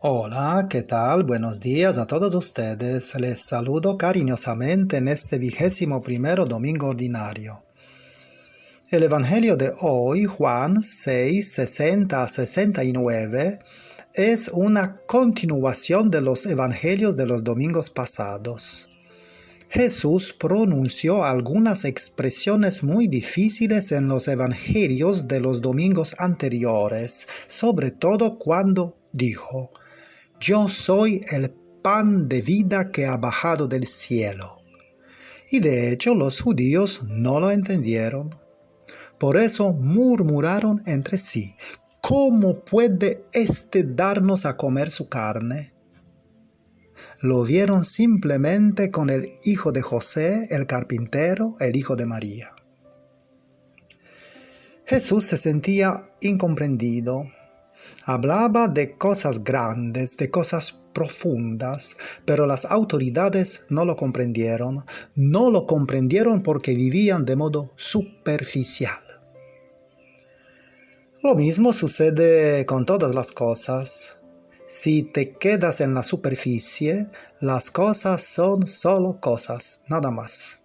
Hola, ¿qué tal? Buenos días a todos ustedes. Les saludo cariñosamente en este 21º domingo ordinario. El Evangelio de hoy, Juan 6, 60 a 69, es una continuación de los Evangelios de los domingos pasados. Jesús pronunció algunas expresiones muy difíciles en los Evangelios de los domingos anteriores, sobre todo cuando dijo: Yo soy el pan de vida que ha bajado del cielo. Y de hecho los judíos no lo entendieron. Por eso murmuraron entre sí: ¿Cómo puede éste darnos a comer su carne? Lo vieron simplemente con el hijo de José, el carpintero, el hijo de María. Jesús se sentía incomprendido. Hablaba de cosas grandes, de cosas profundas, pero las autoridades no lo comprendieron. No lo comprendieron porque vivían de modo superficial. Lo mismo sucede con todas las cosas. Si te quedas en la superficie, las cosas son solo cosas, nada más.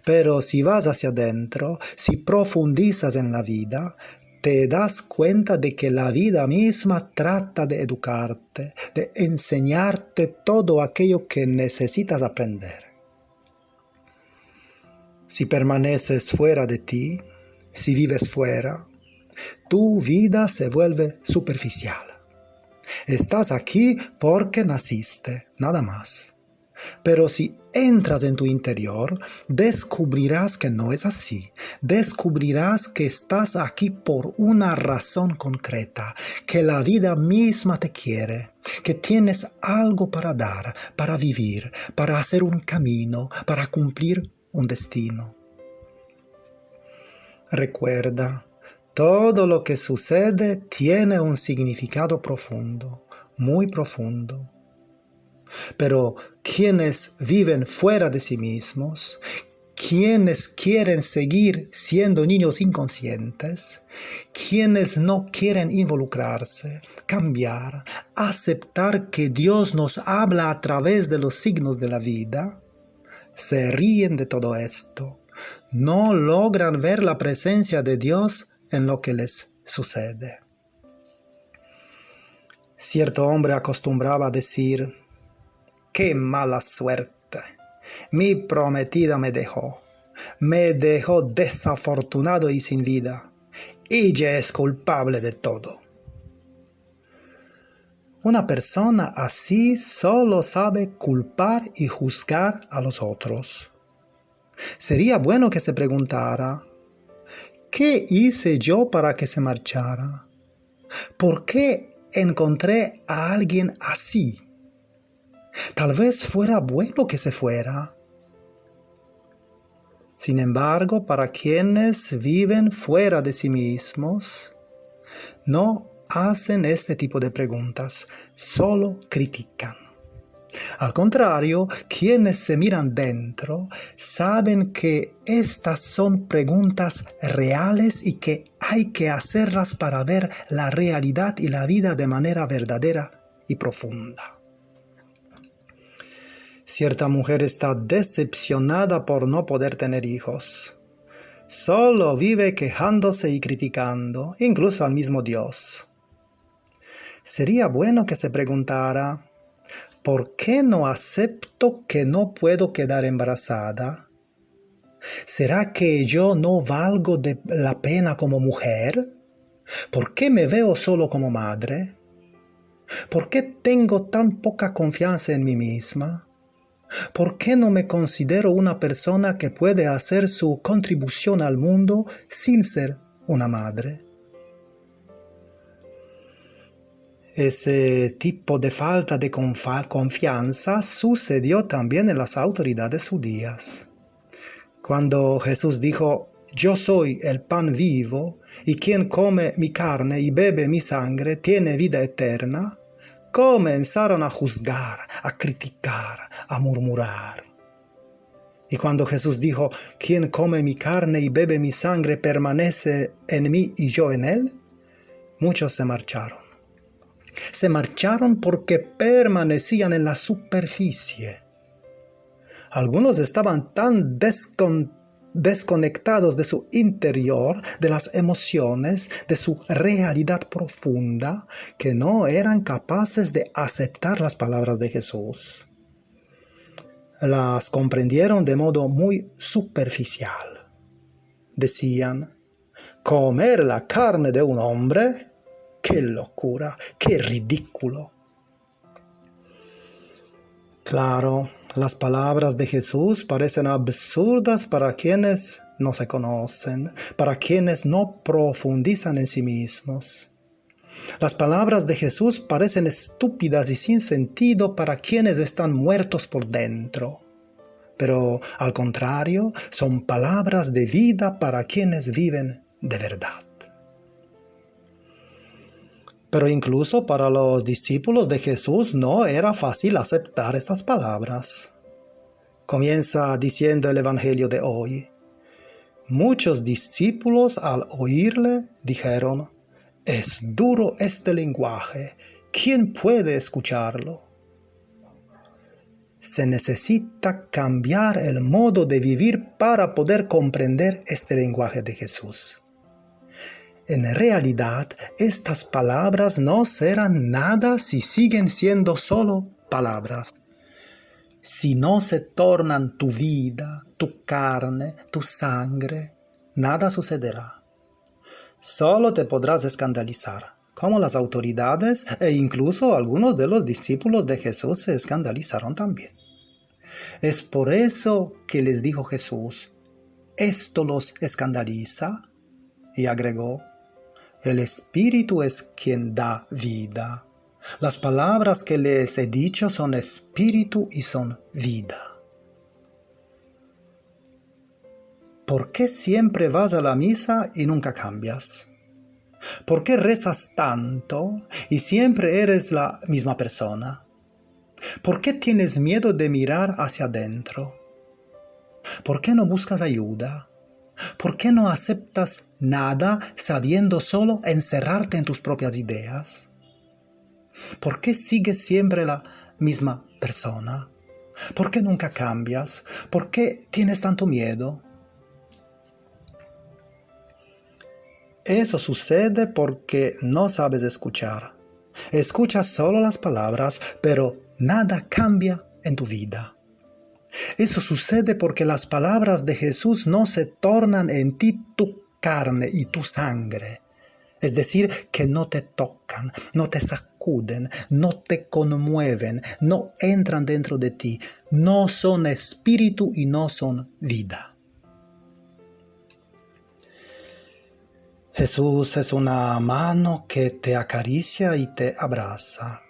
Pero si vas hacia adentro, si profundizas en la vida, te das cuenta de que la vida misma trata de educarte, de enseñarte todo aquello que necesitas aprender. Si permaneces fuera de ti, si vives fuera, tu vida se vuelve superficial. Estás aquí porque naciste, nada más. Pero si entras en tu interior, descubrirás que no es así. Descubrirás que estás aquí por una razón concreta, que la vida misma te quiere, que tienes algo para dar, para vivir, para hacer un camino, para cumplir un destino. Recuerda, todo lo que sucede tiene un significado profundo, muy profundo. Pero quienes viven fuera de sí mismos, quienes quieren seguir siendo niños inconscientes, quienes no quieren involucrarse, cambiar, aceptar que Dios nos habla a través de los signos de la vida, se ríen de todo esto. No logran ver la presencia de Dios en lo que les sucede. Cierto hombre acostumbraba a decir: ¡Qué mala suerte! Mi prometida me dejó desafortunado y sin vida. Ella es culpable de todo. Una persona así solo sabe culpar y juzgar a los otros. Sería bueno que se preguntara: ¿qué hice yo para que se marchara? ¿Por qué encontré a alguien así? Tal vez fuera bueno que se fuera. Sin embargo, para quienes viven fuera de sí mismos, no hacen este tipo de preguntas, solo critican. Al contrario, quienes se miran dentro saben que estas son preguntas reales y que hay que hacerlas para ver la realidad y la vida de manera verdadera y profunda. Cierta mujer está decepcionada por no poder tener hijos. Solo vive quejándose y criticando, incluso al mismo Dios. Sería bueno que se preguntara: ¿por qué no acepto que no puedo quedar embarazada? ¿Será que yo no valgo de la pena como mujer? ¿Por qué me veo solo como madre? ¿Por qué tengo tan poca confianza en mí misma? ¿Por qué no me considero una persona que puede hacer su contribución al mundo sin ser una madre? Ese tipo de falta de confianza sucedió también en las autoridades judías. Cuando Jesús dijo: Yo soy el pan vivo, y quien come mi carne y bebe mi sangre tiene vida eterna, comenzaron a juzgar, a criticar, a murmurar. Y cuando Jesús dijo: quien come mi carne y bebe mi sangre permanece en mí y yo en él, muchos se marcharon. Se marcharon porque permanecían en la superficie. Algunos estaban tan desconectados de su interior, de las emociones, de su realidad profunda, que no eran capaces de aceptar las palabras de Jesús. Las comprendieron de modo muy superficial. Decían, ¿comer la carne de un hombre? ¡Qué locura! ¡Qué ridículo! Claro, las palabras de Jesús parecen absurdas para quienes no se conocen, para quienes no profundizan en sí mismos. Las palabras de Jesús parecen estúpidas y sin sentido para quienes están muertos por dentro. Pero, al contrario, son palabras de vida para quienes viven de verdad. Pero incluso para los discípulos de Jesús no era fácil aceptar estas palabras. Comienza diciendo el Evangelio de hoy. Muchos discípulos al oírle dijeron, «Es duro este lenguaje, ¿quién puede escucharlo?» Se necesita cambiar el modo de vivir para poder comprender este lenguaje de Jesús. En realidad, estas palabras no serán nada si siguen siendo solo palabras. Si no se tornan tu vida, tu carne, tu sangre, nada sucederá. Solo te podrás escandalizar, como las autoridades e incluso algunos de los discípulos de Jesús se escandalizaron también. Es por eso que les dijo Jesús, «¿Esto los escandaliza?» Y agregó, «El Espíritu es quien da vida. Las palabras que les he dicho son espíritu y son vida». ¿Por qué siempre vas a la misa y nunca cambias? ¿Por qué rezas tanto y siempre eres la misma persona? ¿Por qué tienes miedo de mirar hacia adentro? ¿Por qué no buscas ayuda? ¿Por qué no aceptas nada sabiendo solo encerrarte en tus propias ideas? ¿Por qué sigues siempre la misma persona? ¿Por qué nunca cambias? ¿Por qué tienes tanto miedo? Eso sucede porque no sabes escuchar. Escuchas solo las palabras, pero nada cambia en tu vida. Eso sucede porque las palabras de Jesús no se tornan en ti tu carne y tu sangre. Es decir, que no te tocan, no te sacuden, no te conmueven, no entran dentro de ti, no son espíritu y no son vida. Jesús es una mano que te acaricia y te abraza.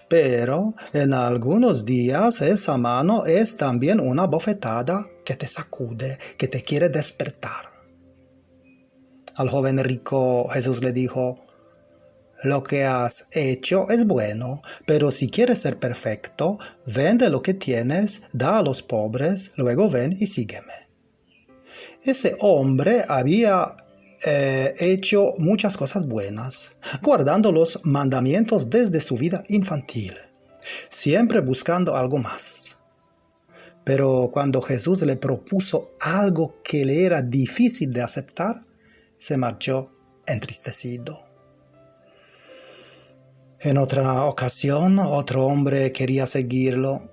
Pero en algunos días esa mano es también una bofetada que te sacude, que te quiere despertar. Al joven rico Jesús le dijo, «Lo que has hecho es bueno, pero si quieres ser perfecto, vende lo que tienes, da a los pobres, luego ven y sígueme». Ese hombre había hecho muchas cosas buenas, guardando los mandamientos desde su vida infantil, siempre buscando algo más. Pero cuando Jesús le propuso algo que le era difícil de aceptar, se marchó entristecido. En otra ocasión, otro hombre quería seguirlo.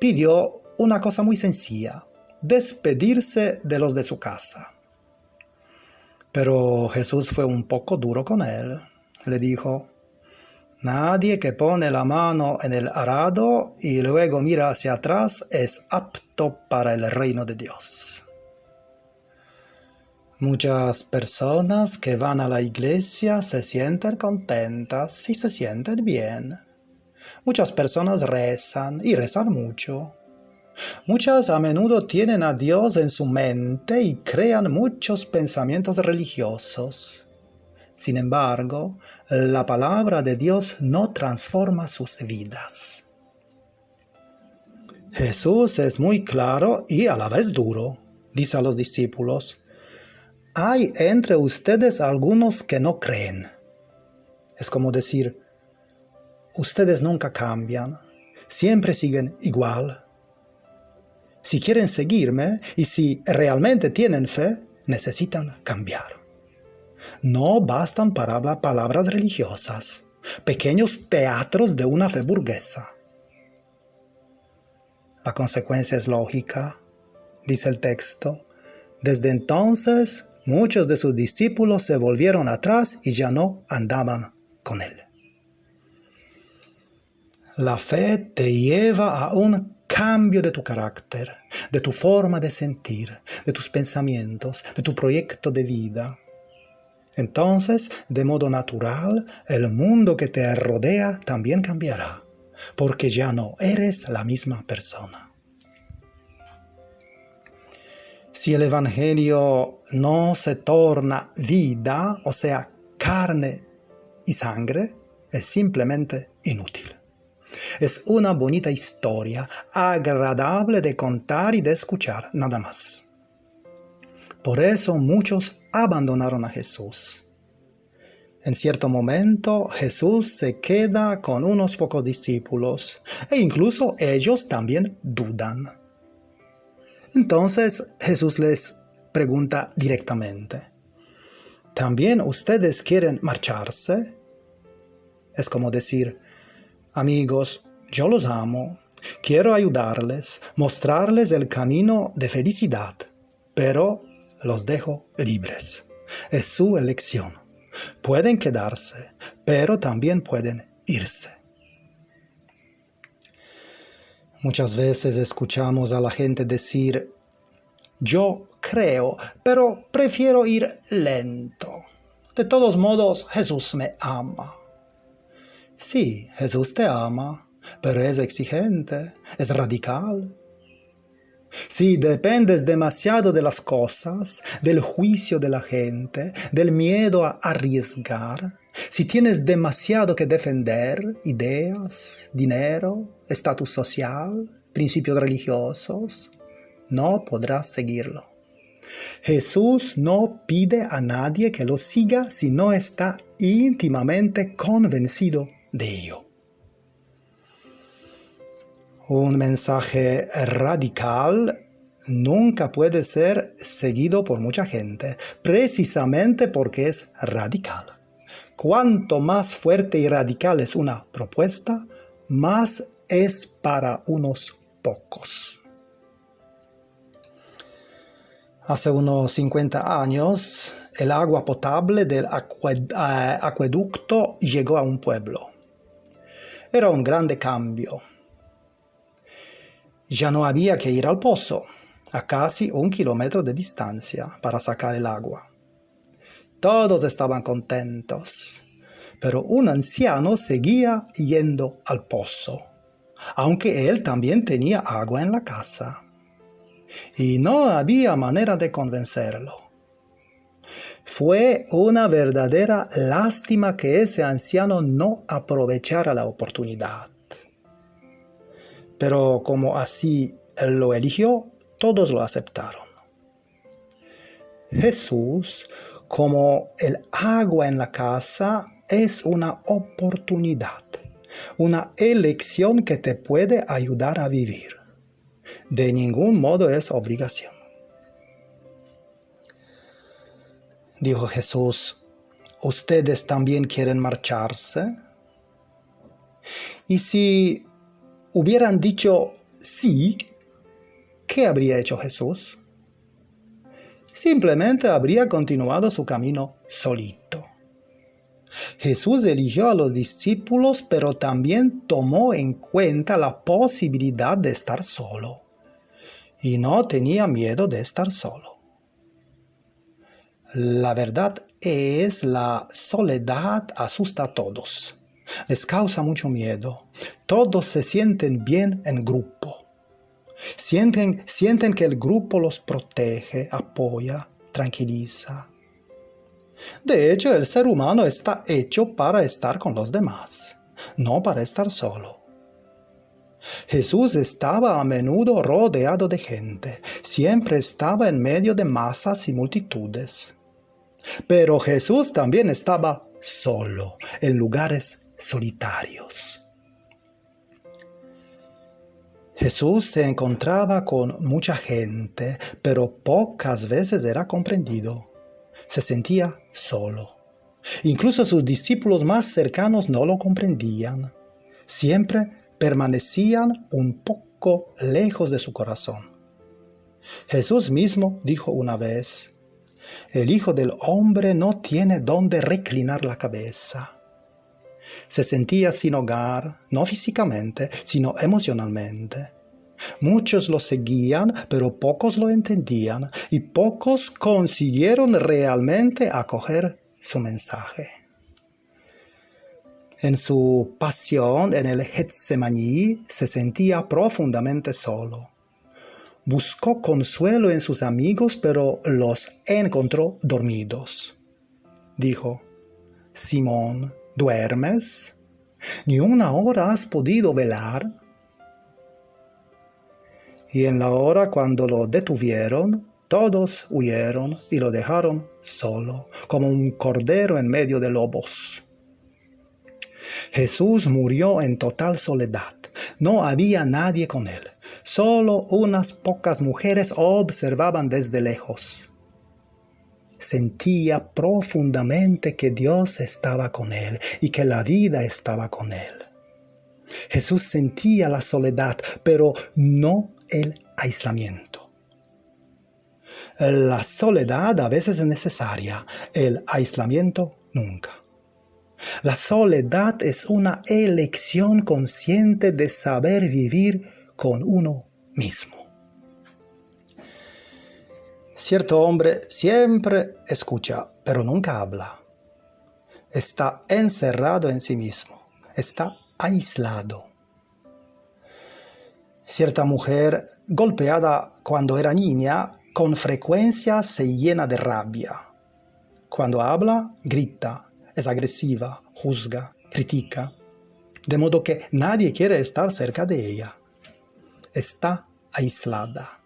Pidió una cosa muy sencilla, despedirse de los de su casa. Pero Jesús fue un poco duro con él. Le dijo, «Nadie que pone la mano en el arado y luego mira hacia atrás es apto para el reino de Dios». Muchas personas que van a la iglesia se sienten contentas y se sienten bien. Muchas personas rezan y rezan mucho. Muchas a menudo tienen a Dios en su mente y crean muchos pensamientos religiosos. Sin embargo, la palabra de Dios no transforma sus vidas. Jesús es muy claro y a la vez duro. Dice a los discípulos, «Hay entre ustedes algunos que no creen». Es como decir, ustedes nunca cambian, siempre siguen igual. Si quieren seguirme y si realmente tienen fe, necesitan cambiar. No bastan palabras religiosas, pequeños teatros de una fe burguesa. La consecuencia es lógica, dice el texto. Desde entonces, muchos de sus discípulos se volvieron atrás y ya no andaban con él. La fe te lleva a un cambio de tu carácter, de tu forma de sentir, de tus pensamientos, de tu proyecto de vida. Entonces, de modo natural, el mundo que te rodea también cambiará, porque ya no eres la misma persona. Si el Evangelio no se torna vida, o sea, carne y sangre, es simplemente inútil. Es una bonita historia, agradable de contar y de escuchar, nada más. Por eso muchos abandonaron a Jesús. En cierto momento Jesús se queda con unos pocos discípulos e incluso ellos también dudan. Entonces Jesús les pregunta directamente: ¿también ustedes quieren marcharse? Es como decir: amigos, yo los amo, quiero ayudarles, mostrarles el camino de felicidad, pero los dejo libres. Es su elección. Pueden quedarse, pero también pueden irse. Muchas veces escuchamos a la gente decir: yo creo, pero prefiero ir lento. De todos modos, Jesús me ama. Sí, Jesús te ama, pero es exigente, es radical. Si dependes demasiado de las cosas, del juicio de la gente, del miedo a arriesgar, si tienes demasiado que defender, ideas, dinero, estatus social, principios religiosos, no podrás seguirlo. Jesús no pide a nadie que lo siga si no está íntimamente convencido de ello. Un mensaje radical nunca puede ser seguido por mucha gente, precisamente porque es radical. Cuanto más fuerte y radical es una propuesta, más es para unos pocos. Hace unos 50 años, el agua potable del acueducto llegó a un pueblo. Era un grande cambio. Ya no había que ir al pozo, a casi 1 kilómetro de distancia, para sacar el agua. Todos estaban contentos, pero un anciano seguía yendo al pozo, aunque él también tenía agua en la casa. Y no había manera de convencerlo. Fue una verdadera lástima que ese anciano no aprovechara la oportunidad. Pero como así él lo eligió, todos lo aceptaron. Jesús, como el agua en la casa, es una oportunidad, una elección que te puede ayudar a vivir. De ningún modo es obligación. Dijo Jesús: ¿ustedes también quieren marcharse? Y si hubieran dicho sí, ¿qué habría hecho Jesús? Simplemente habría continuado su camino solito. Jesús eligió a los discípulos, pero también tomó en cuenta la posibilidad de estar solo. Y no tenía miedo de estar solo. La verdad es, la soledad asusta a todos. Les causa mucho miedo. Todos se sienten bien en grupo. Sienten que el grupo los protege, apoya, tranquiliza. De hecho, el ser humano está hecho para estar con los demás, no para estar solo. Jesús estaba a menudo rodeado de gente, siempre estaba en medio de masas y multitudes. Pero Jesús también estaba solo, en lugares solitarios. Jesús se encontraba con mucha gente, pero pocas veces era comprendido. Se sentía solo. Incluso sus discípulos más cercanos no lo comprendían. Siempre permanecían un poco lejos de su corazón. Jesús mismo dijo una vez: el Hijo del Hombre no tiene dónde reclinar la cabeza. Se sentía sin hogar, no físicamente, sino emocionalmente. Muchos lo seguían, pero pocos lo entendían, y pocos consiguieron realmente acoger su mensaje. En su pasión en el Getsemaní se sentía profundamente solo. Buscó consuelo en sus amigos, pero los encontró dormidos. Dijo: Simón, ¿duermes? ¿Ni una hora has podido velar? Y en la hora cuando lo detuvieron, todos huyeron y lo dejaron solo, como un cordero en medio de lobos. Jesús murió en total soledad. No había nadie con él. Solo unas pocas mujeres observaban desde lejos. Sentía profundamente que Dios estaba con él y que la vida estaba con él. Jesús sentía la soledad, pero no el aislamiento. La soledad a veces es necesaria, el aislamiento nunca. La soledad es una elección consciente de saber vivir con uno mismo. Cierto hombre siempre escucha, pero nunca habla. Está encerrado en sí mismo, está aislado. Cierta mujer, golpeada cuando era niña, con frecuencia se llena de rabia. Cuando habla, grita, es agresiva, juzga, critica, de modo que nadie quiere estar cerca de ella. Está aislada.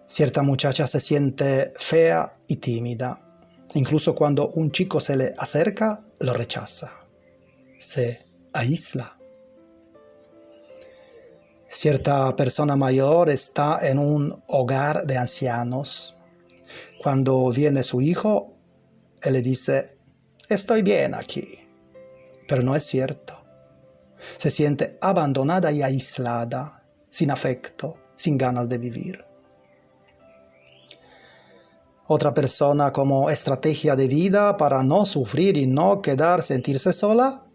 Cierta muchacha se siente fea y tímida. Incluso cuando un chico se le acerca, lo rechaza. Se aísla. Cierta persona mayor está en un hogar de ancianos. Cuando viene su hijo, él le dice: estoy bien aquí. Pero no es cierto. Se siente abandonada y aislada, sin afecto, sin ganas de vivir. Otra persona, como estrategia de vida para no sufrir y no sentirse sola,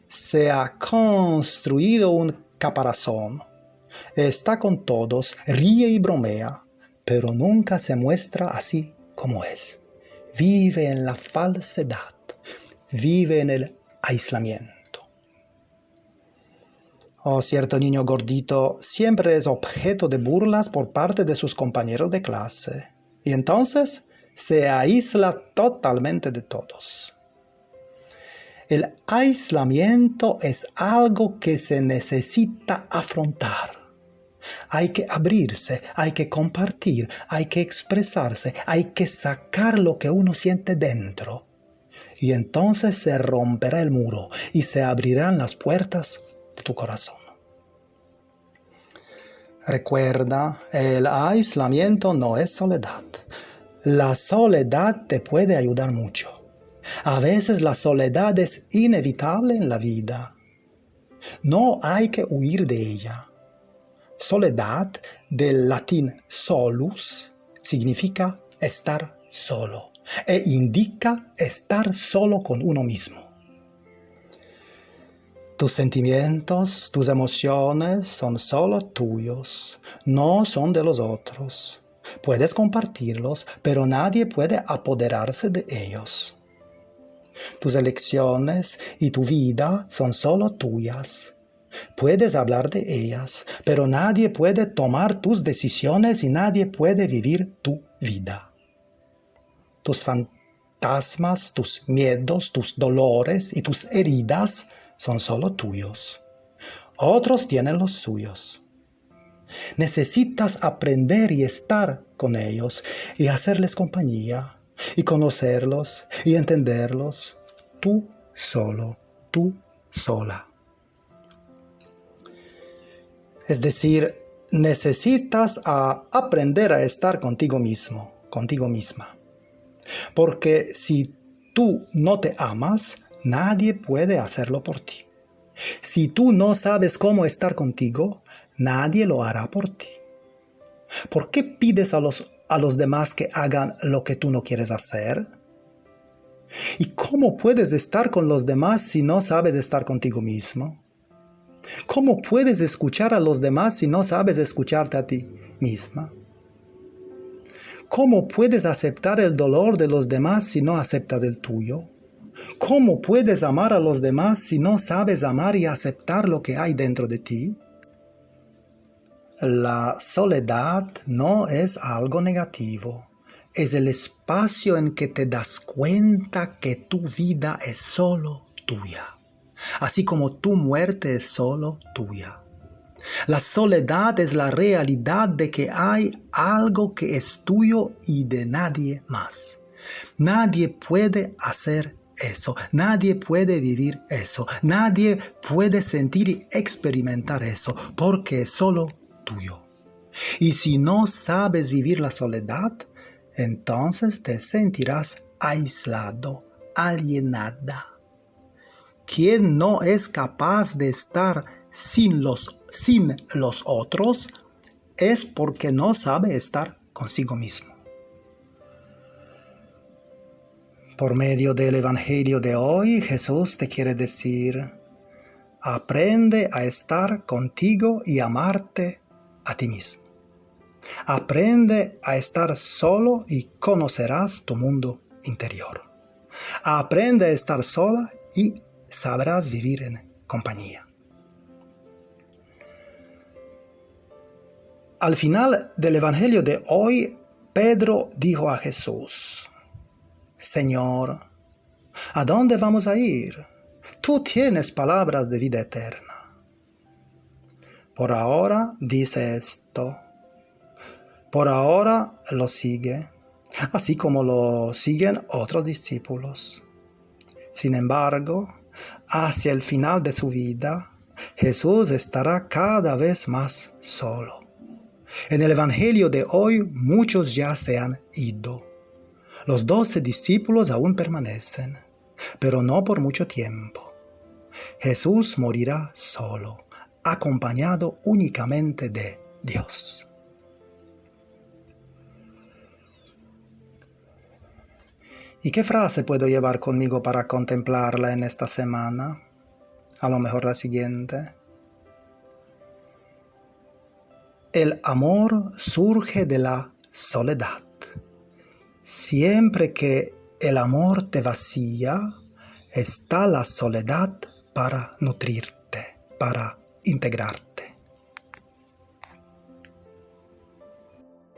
se ha construido un caparazón. Está con todos, ríe y bromea, pero nunca se muestra así como es. Vive en la falsedad, vive en el aislamiento. Cierto niño gordito siempre es objeto de burlas por parte de sus compañeros de clase. Y entonces se aísla totalmente de todos. El aislamiento es algo que se necesita afrontar. Hay que abrirse, hay que compartir, hay que expresarse, hay que sacar lo que uno siente dentro. Y entonces se romperá el muro y se abrirán las puertas de tu corazón. Recuerda, el aislamiento no es soledad. La soledad te puede ayudar mucho. A veces la soledad es inevitable en la vida. No hay que huir de ella. Soledad, del latín solus, significa estar solo e indica estar solo con uno mismo. Tus sentimientos, tus emociones son solo tuyos, no son de los otros. Puedes compartirlos, pero nadie puede apoderarse de ellos. Tus elecciones y tu vida son solo tuyas. Puedes hablar de ellas, pero nadie puede tomar tus decisiones y nadie puede vivir tu vida. Tus fantasmas, tus miedos, tus dolores y tus heridas son solo tuyos. Otros tienen los suyos. Necesitas aprender y estar con ellos y hacerles compañía y conocerlos y entenderlos. Tú solo, tú sola. Es decir, necesitas aprender a estar contigo mismo, contigo misma. Porque si tú no te amas, nadie puede hacerlo por ti. Si tú no sabes cómo estar contigo, nadie lo hará por ti. ¿Por qué pides a los demás que hagan lo que tú no quieres hacer? ¿Y cómo puedes estar con los demás si no sabes estar contigo mismo? ¿Cómo puedes escuchar a los demás si no sabes escucharte a ti misma? ¿Cómo puedes aceptar el dolor de los demás si no aceptas el tuyo? ¿Cómo puedes amar a los demás si no sabes amar y aceptar lo que hay dentro de ti? La soledad no es algo negativo. Es el espacio en que te das cuenta que tu vida es solo tuya, así como tu muerte es solo tuya. La soledad es la realidad de que hay algo que es tuyo y de nadie más. Nadie puede hacer eso, nadie puede vivir eso, nadie puede sentir y experimentar eso, porque es solo tuyo. Y si no sabes vivir la soledad, entonces te sentirás aislado, alienada. Quien no es capaz de estar sin los otros es porque no sabe estar consigo mismo. Por medio del Evangelio de hoy, Jesús te quiere decir: aprende a estar contigo y amarte a ti mismo. Aprende a estar solo y conocerás tu mundo interior. Aprende a estar sola y sabrás vivir en compañía. Al final del Evangelio de hoy, Pedro dijo a Jesús: Señor, ¿a dónde vamos a ir? Tú tienes palabras de vida eterna. Por ahora dice esto. Por ahora lo sigue, así como lo siguen otros discípulos. Sin embargo, hacia el final de su vida, Jesús estará cada vez más solo. En el Evangelio de hoy, muchos ya se han ido. Los 12 discípulos aún permanecen, pero no por mucho tiempo. Jesús morirá solo, acompañado únicamente de Dios. ¿Y qué frase puedo llevar conmigo para contemplarla en esta semana? A lo mejor la siguiente. El amor surge de la soledad. Siempre que el amor te vacía, está la soledad para nutrirte, para integrarte.